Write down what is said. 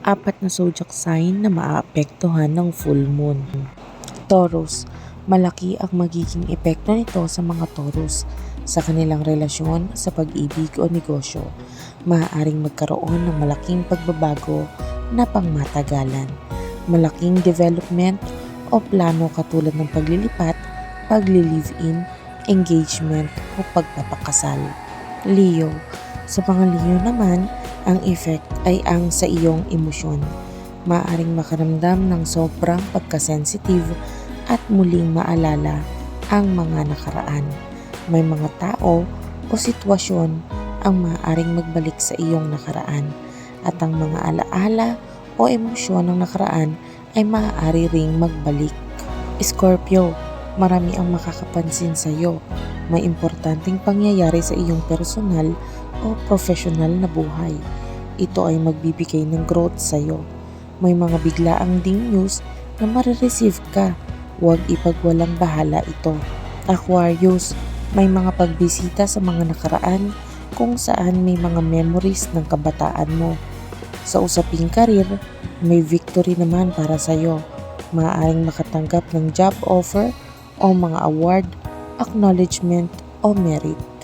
Apat na zodiac sign na maaapektuhan ng full moon. Taurus, malaki ang magiging epekto nito sa mga Taurus sa kanilang relasyon sa pag-ibig o negosyo. Maaaring magkaroon ng malaking pagbabago na pangmatagalan. Malaking development o plano katulad ng paglilipat, pagli-live-in, engagement o pagpapakasal. Leo, sa mga Leo naman, ang effect ay ang sa iyong emosyon. Maaaring makaramdam ng sobrang pagkasensitive at muling maalala ang mga nakaraan. May mga tao o sitwasyon ang maaaring magbalik sa iyong nakaraan at ang mga alaala o emosyon ng nakaraan ay maaari ring magbalik. Scorpio, marami ang makakapansin sa iyo. May importanteng pangyayari sa iyong personal o professional na buhay. Ito ay magbibigay ng growth sa iyo. May mga biglaang ding news na marireceive ka. Huwag ipagwalang bahala ito. Aquarius, may mga pagbisita sa mga nakaraan kung saan may mga memories ng kabataan mo. Sa usaping karir, may victory naman para sa iyo. Maaaring makatanggap ng job offer o mga award, acknowledgement o merit.